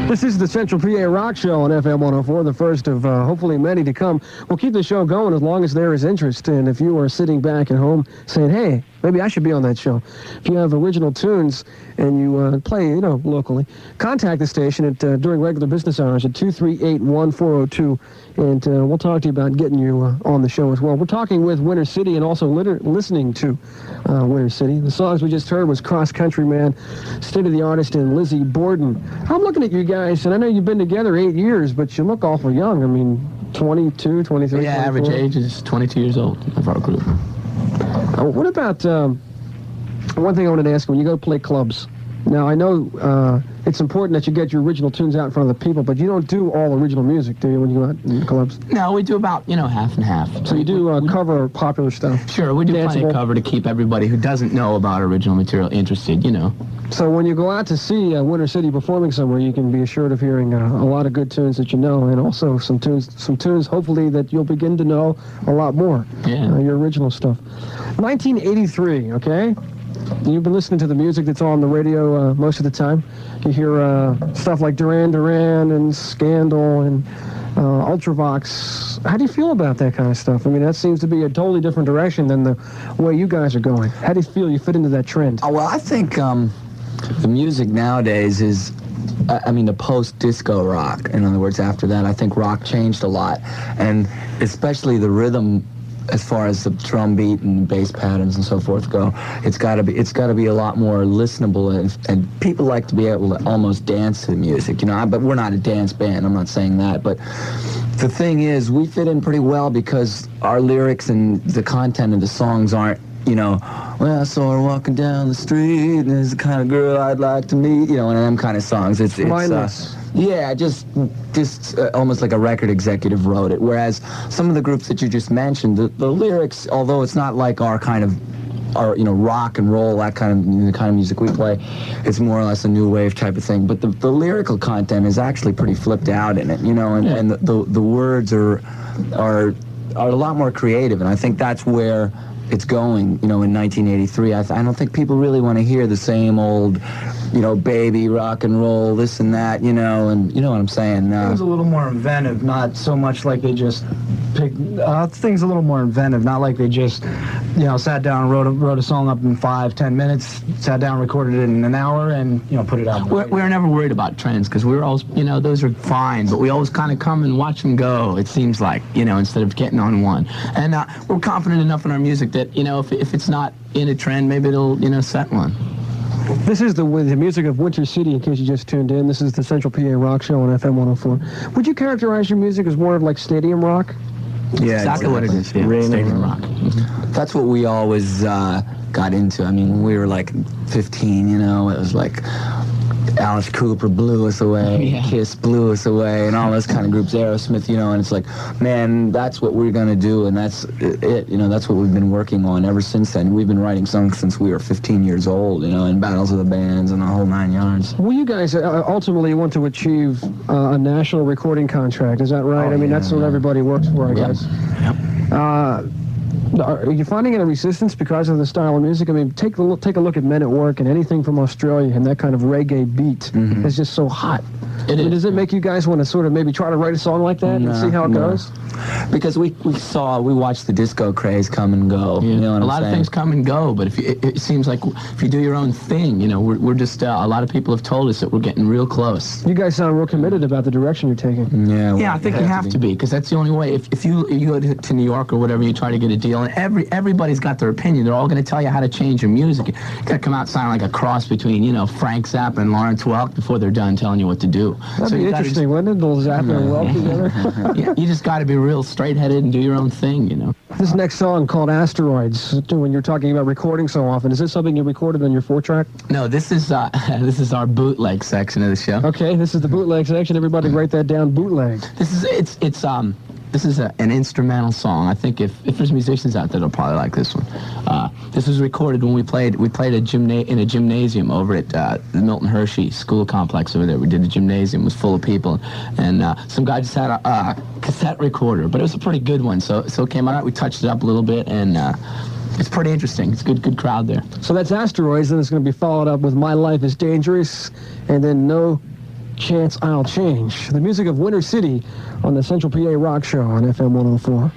This is the Central PA Rock Show on FM 104, the first of hopefully many to come. We'll keep the show going as long as there is interest, and if you are sitting back at home saying, hey, maybe I should be on that show. If you have original tunes and you play, locally, contact the station at during regular business hours at 238-1402, and we'll talk to you about getting you on the show as well. We're talking with Winter City and also listening to Winter City. The songs we just heard was Cross Country Man, State of the Artist, and Lizzie Borden. I'm looking at you guys, and I know you've been together 8 years, but you look awful young. I mean, 22, 23, yeah, 24. average age is 22 years old of our group. What about, one thing I wanted to ask, when you go play clubs, now I know it's important that you get your original tunes out in front of the people, but you don't do all original music, do you, when you go out in clubs? No, we do about, half and half. So you do cover popular stuff? Sure, we do plenty of cover to keep everybody who doesn't know about original material interested, So when you go out to see Winter City performing somewhere, you can be assured of hearing a lot of good tunes that you know, and also some tunes hopefully that you'll begin to know a lot more. Yeah. Your original stuff. 1983, okay? You've been listening to the music that's on the radio most of the time. You hear stuff like Duran Duran and Scandal and Ultravox. How do you feel about that kind of stuff? I mean, that seems to be a totally different direction than the way you guys are going. How do you feel you fit into that trend? Oh, well, I think the music nowadays is, the post-disco rock. In other words, after that, I think rock changed a lot. And especially the rhythm, as far as the drum beat and bass patterns and so forth go, it's got to be a lot more listenable, and people like to be able to almost dance to the music, but we're not a dance band, I'm not saying that, but the thing is, we fit in pretty well because our lyrics and the content of the songs aren't, well, I saw her walking down the street, and there's the kind of girl I'd like to meet, and them kind of songs. It's mindless. Yeah, just almost like a record executive wrote it. Whereas some of the groups that you just mentioned, the lyrics, although it's not like our rock and roll, that kind of music we play, it's more or less a new wave type of thing. But the lyrical content is actually pretty flipped out in it, and the words are a lot more creative, and I think that's where it's going, in 1983. I don't think people really want to hear the same old, baby rock and roll, this and that, and you know what I'm saying. It was a little more inventive, not so much like they just picked, things a little more inventive, not like they just, sat down and wrote a song up in 5-10 minutes, sat down, recorded it in an hour, and, put it out. We were never worried about trends, because we were always, those are fine, but we always kind of come and watch them go, it seems like, instead of getting on one. And we're confident enough in our music that, if it's not in a trend, maybe it'll, set one. This is the music of Winter City, in case you just tuned in. This is the Central PA Rock Show on FM 104. Would you characterize your music as more of like stadium rock? Yeah, exactly what it is. Yeah, stadium rock. Mm-hmm. That's what we always got into. I mean, when we were like 15, it was like Alice Cooper blew us away, Kiss blew us away, and all those kind of groups, Aerosmith, and it's like, man, that's what we're going to do, and that's it, that's what we've been working on ever since then. We've been writing songs since we were 15 years old, in battles of the bands and the whole 9 yards. Well, you guys ultimately want to achieve a national recording contract, is that right? That's what everybody works for, I guess. Yep. Are you finding any resistance because of the style of music? Take a look at Men at Work, and anything from Australia, and that kind of reggae beat is just so hot. Does it make you guys want to sort of maybe try to write a song like that and see how it goes? Because we watched the disco craze come and go. Yeah. A lot of things come and go, but it seems like if you do your own thing, we're just, a lot to have told us that we're getting real close. You guys sound real committed about the direction you're taking. Yeah, I think you have to be, because that's the only way. If you go to New York or whatever, you try to get a deal, and everybody's got their opinion. They're all going to tell you how to change your music. You got to come out sounding like a cross between, Frank Zappa and Lawrence Welk before they're done telling you what to do. That'd be interesting, wouldn't it? Those Zappa and Welk together. Yeah, you just got to be real straight-headed and do your own thing, This next song called Asteroids, when you're talking about recording so often, is this something you recorded on your 4-track? No, this is our bootleg section of the show. Okay, this is the bootleg section. Everybody write that down, bootleg. This is an instrumental song. I think if there's musicians out there, they'll probably like this one. This was recorded when we played in a gymnasium over at the Milton Hershey School Complex over there. We did the gymnasium. It was full of people, and some guy just had a cassette recorder, but it was a pretty good one. So it came out. We touched it up a little bit, and it's pretty interesting. It's a good crowd there. So that's Asteroids, and it's going to be followed up with My Life is Dangerous, and then No Chance I'll Change. The music of Winter City on the Central PA Rock Show on FM 104.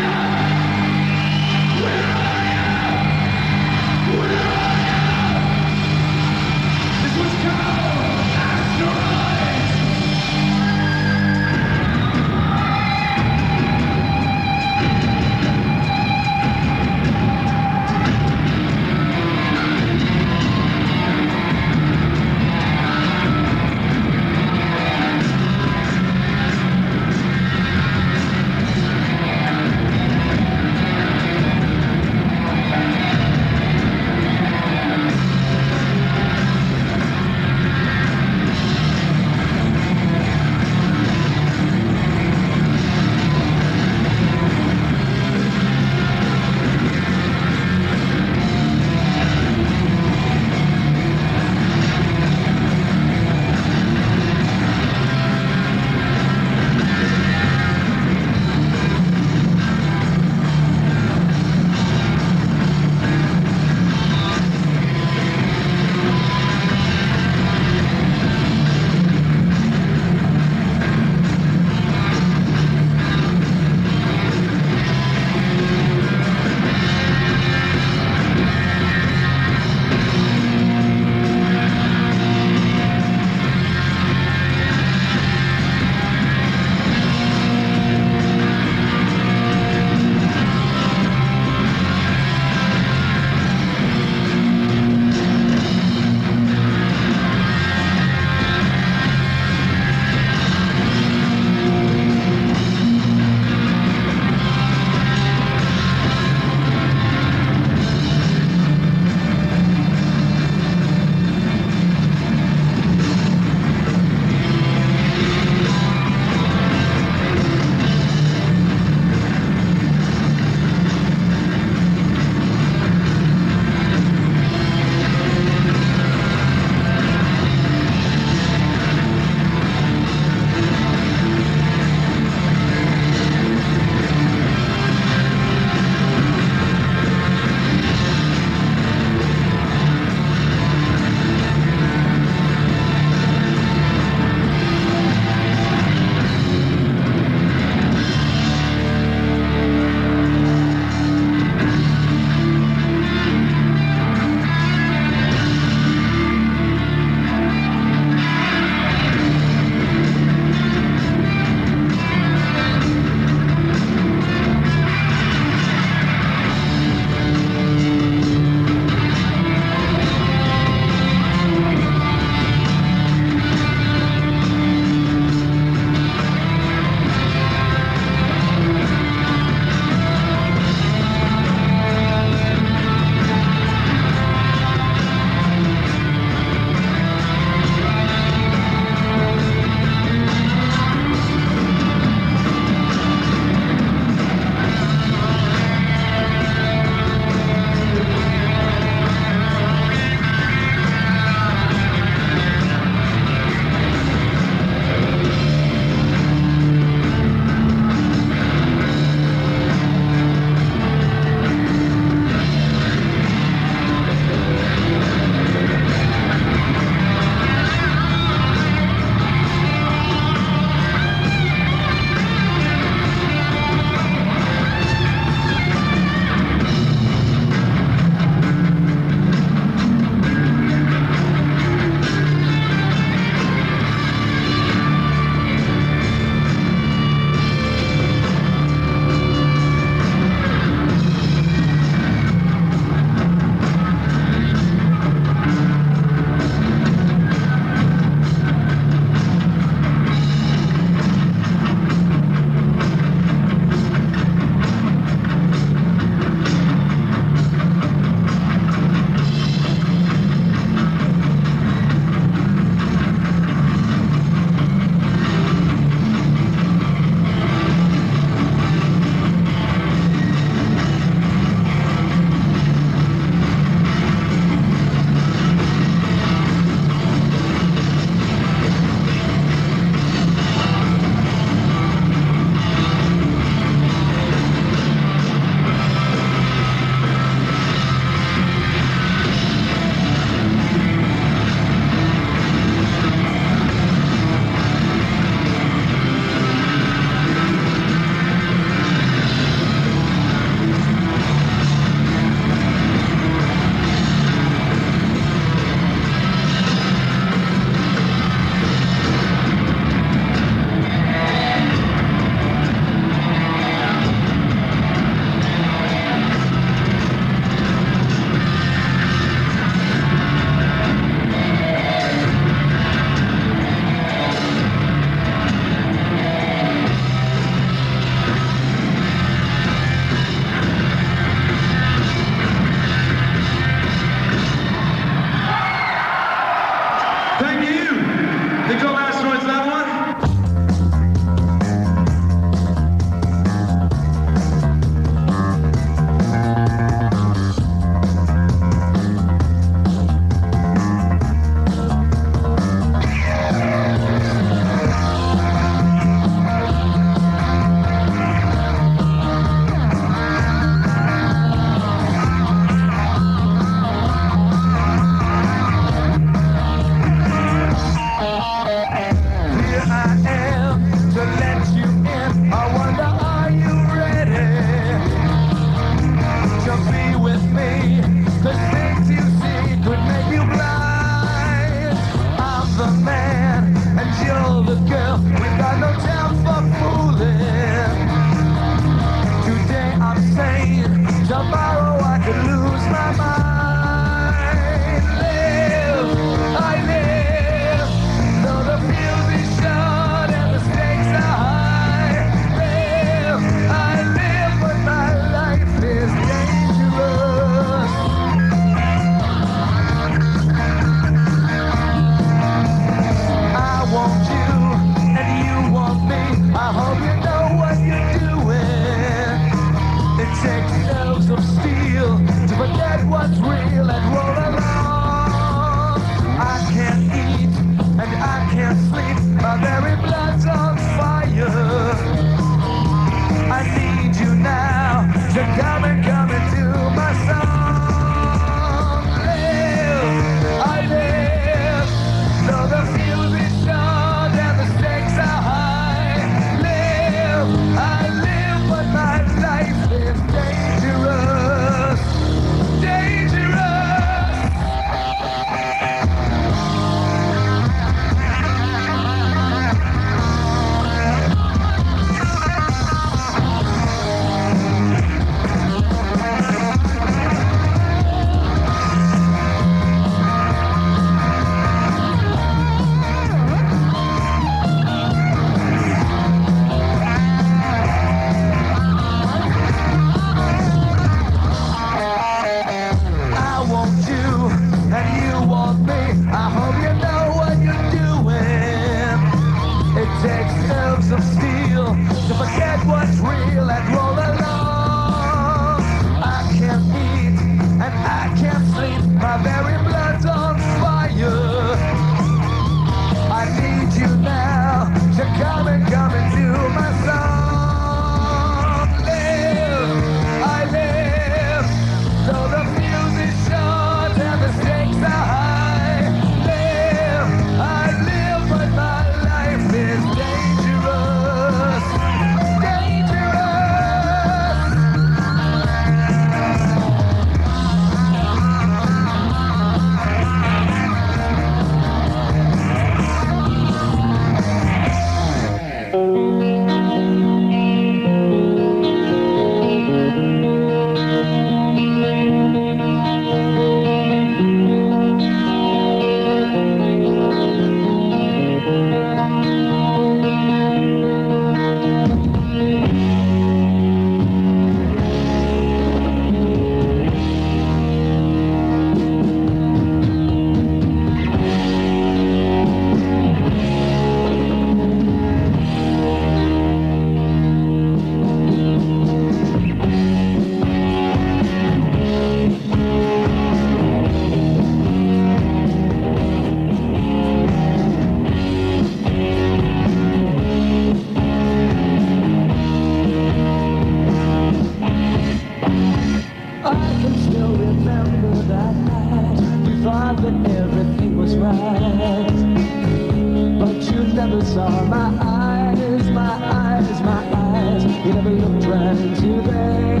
saw my eyes, my eyes, my eyes. You never looked right into them.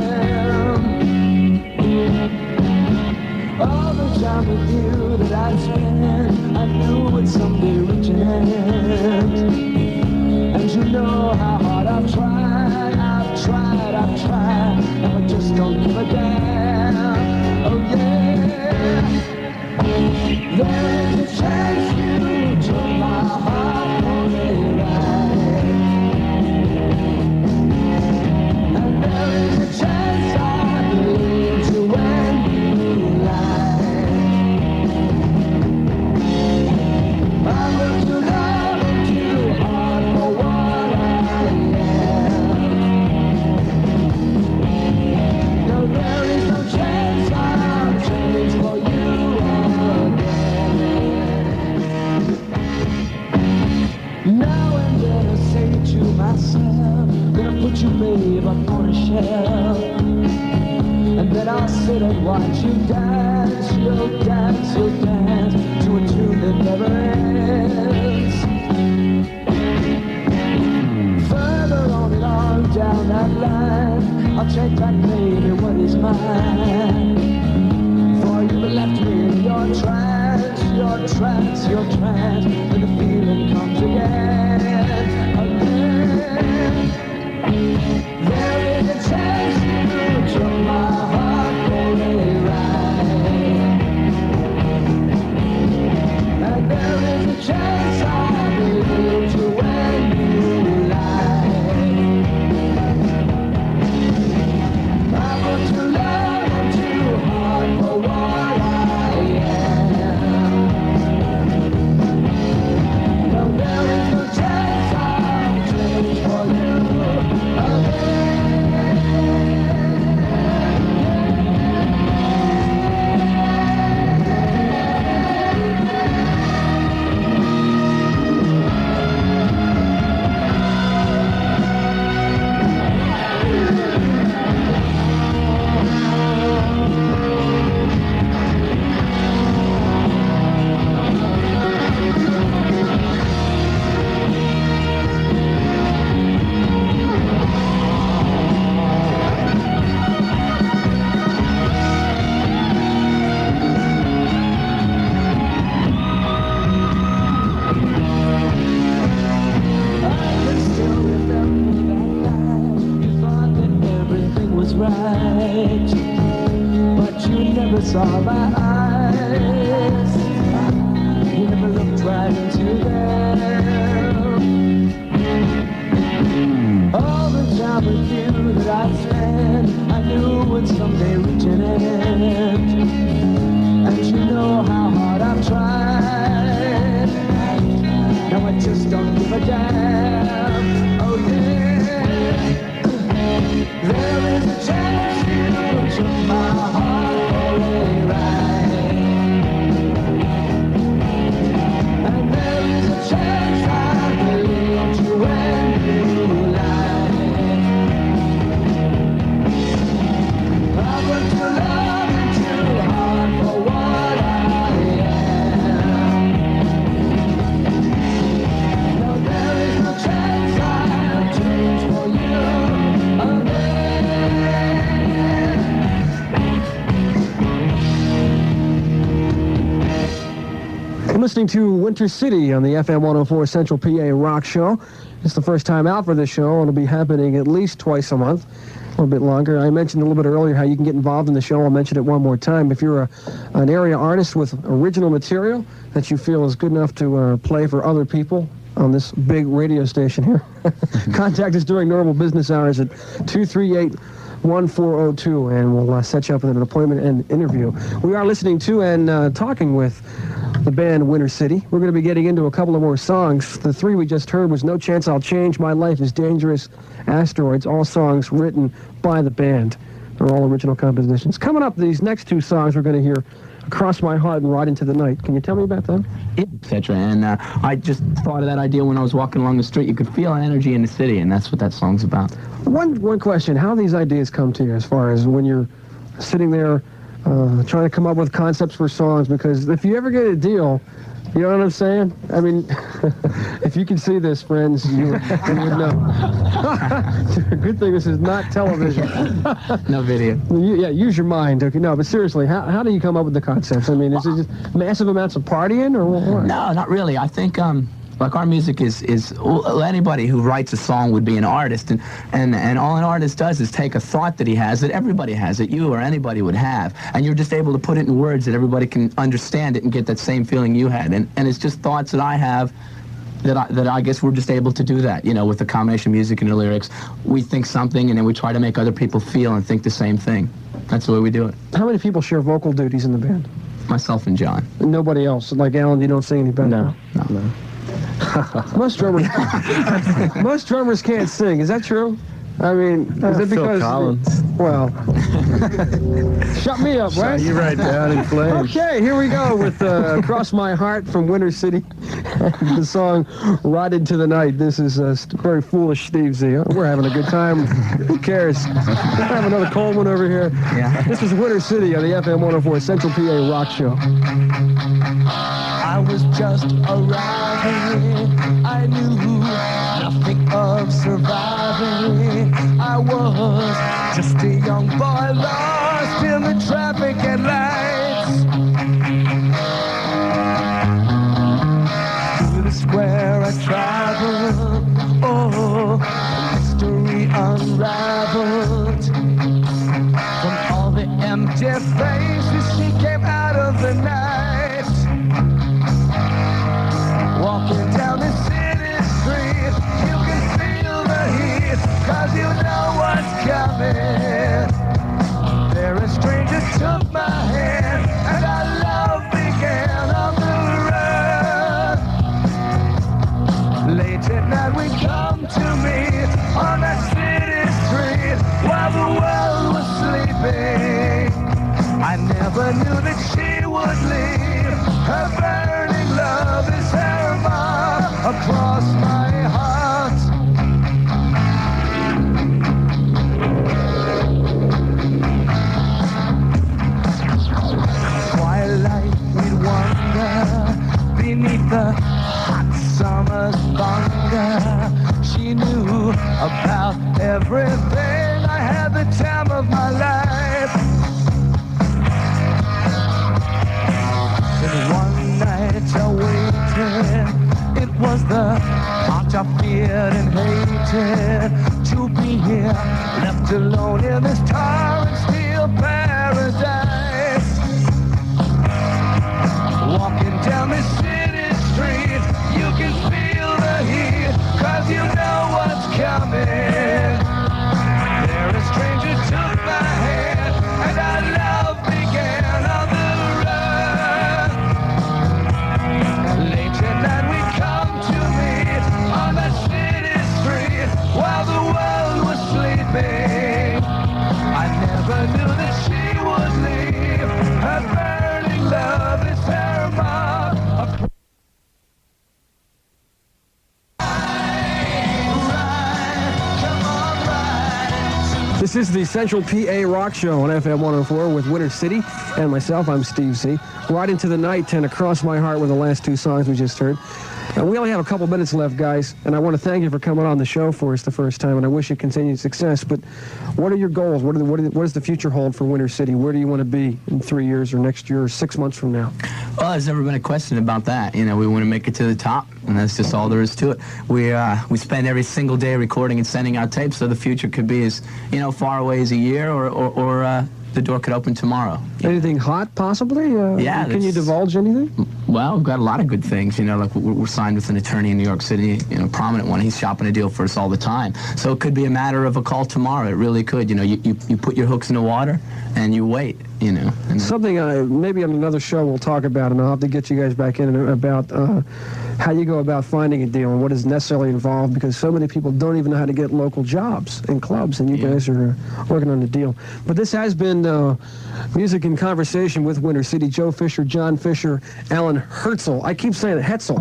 All the time with you that I'd spent, I knew would someday reach an end. And you know how hard I've tried, I've tried, I've tried. Now I just don't give a damn. Oh yeah. There's a chance you took my heart away, right? And there is a chance I believe you when you lie. I look too loud and too hard for what I am. No, there is no chance I'll change for you. Now and then I say to myself, gonna put you, babe, up on a shelf. And then I'll sit and watch you dance, you'll dance, you'll dance to a tune that never ends. Further on and on down that line, I'll take back, baby, what is mine. For you've left me in your trance, your trance, your trance, and the feeling comes again, again. There is a chance you took my heart away, right? And there is a chance I believe you when you lie. I want to love and too hard for what I am. No, there is no chance I'll change for you again. Right, but you never saw my eyes. You never looked right into them. All the time with you that I spent, I knew would someday reach an end. And you know how hard I've tried. Now I just don't give a damn. Oh yeah. There is a chance you took my heart away, right? And there is a chance I believed you when you lied. I worked too long and too hard for what I am. No, there is no chance I'll change for you again. I'm listening to Winter City on the FM 104 Central PA Rock Show. It's the first time out for this show. It'll be happening at least twice a month, a little bit longer. I mentioned a little bit earlier how you can get involved in the show. I'll mention it one more time. If you're an area artist with original material that you feel is good enough to play for other people on this big radio station here, contact us during normal business hours at 238-1402, and we'll set you up with an appointment and interview. We are listening to and talking with the band Winter City. We're going to be getting into a couple of more songs. The three we just heard was No Chance I'll Change, My Life is Dangerous, Asteroids, all songs written by the band. They're all original compositions. Coming up, these next two songs we're going to hear, Across My Heart and Ride Into the Night. Can you tell me about them? Etc. And I just thought of that idea when I was walking along the street. You could feel energy in the city, and that's what that song's about. One question, how these ideas come to you as far as when you're sitting there trying to come up with concepts for songs, because if you ever get a deal, you know what I'm saying? I mean, if you can see this, friends, you would know. Good thing this is not television. No video. Yeah, use your mind. Okay, no, but seriously, how do you come up with the concepts? I mean, is it just massive amounts of partying, or what? No, not really. I think like our music is well, anybody who writes a song would be an artist, and all an artist does is take a thought that he has, that everybody has, that you or anybody would have, and you're just able to put it in words that everybody can understand it and get that same feeling you had, and it's just thoughts that I have that I guess we're just able to do that, you know, with the combination of music and the lyrics. We think something, and then we try to make other people feel and think the same thing. That's the way we do it. How many people share vocal duties in the band? Myself and John. Nobody else. Like Alan, you don't sing any better? No. Most drummers can't sing. Is that true? I mean, is it because... Phil Collins. Well, shut me up, right? You right down in flames. Okay, here we go with Cross My Heart from Winter City. The song Ride Into the Night. This is very foolish Steve Z. We're having a good time. Who cares? We'll have another cold one over here. Yeah. This is Winter City on the FM 104 Central PA Rock Show. I was just arriving. I knew nothing of surviving. I was just a young boy lost in the traffic at lights. Through the square I traveled. Oh, mystery unraveled. From all the empty faces she came out of the night. Walking down the city street, you can feel the heat, 'cause you know what's coming. There a stranger took my hand, and our love began on the run. Late at night we come to meet on that city street, while the world was sleeping. I never knew that she would leave. Her burning love is her mark across my heart. Twilight we'd wander beneath the hot summer's thunder. She knew about everything. I had the time of my life. And one night I waited. It was the heart I feared and hated. To be here, left alone in this tar and steel paradise. Walking down the city street, you can feel the heat, 'cause you know what's coming. There a stranger took my hand, and our love began on the run. Late at night we come to meet on that city street, while the world was sleeping. I never knew that she would leave. Her burning love is her mark. This is the Central PA Rock Show on FM 104 with Winter City and myself. I'm Steve C. Right Into the Night and Across My Heart were the last two songs we just heard. And we only have a couple minutes left, guys, and I want to thank you for coming on the show for us the first time, and I wish you continued success. But what are your goals? What does the future hold for Winter City? Where do you want to be in 3 years or next year or 6 months from now? Well, there's never been a question about that. You know, we want to make it to the top, and that's just all there is to it. We spend every single day recording and sending out tapes, so the future could be as, you know, far away as a year, or the door could open tomorrow. Anything hot, possibly? Yeah. Can you divulge anything? Well, we've got a lot of good things. You know, like we're signed with an attorney in New York City, you know, prominent one. He's shopping a deal for us all the time. So it could be a matter of a call tomorrow. It really could. You know, you put your hooks in the water and you wait, you know. And something maybe on another show we'll talk about, and I'll have to get you guys back in about how you go about finding a deal and what is necessarily involved, because so many people don't even know how to get local jobs in clubs, and you guys are working on the deal. But this has been Music in Conversation with Winter City. Joe Fischer, John Fischer, Allen Hetzel. I keep saying Hetzel.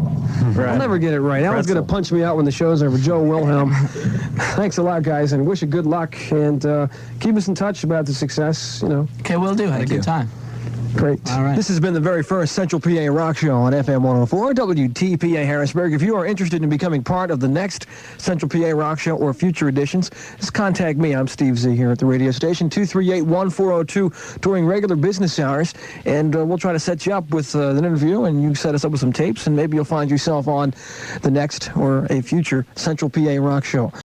I'll never get it right. Alan's going to punch me out when the show's over. Joe Wilhelm. Thanks a lot, guys, and wish you good luck. And keep us in touch about the success, Okay, will do. Had a good time. Great. All right. This has been the very first Central PA Rock Show on FM 104, WTPA Harrisburg. If you are interested in becoming part of the next Central PA Rock Show or future editions, just contact me. I'm Steve Z here at the radio station, 238-1402 during regular business hours. And we'll try to set you up with an interview, and you set us up with some tapes, and maybe you'll find yourself on the next or a future Central PA Rock Show.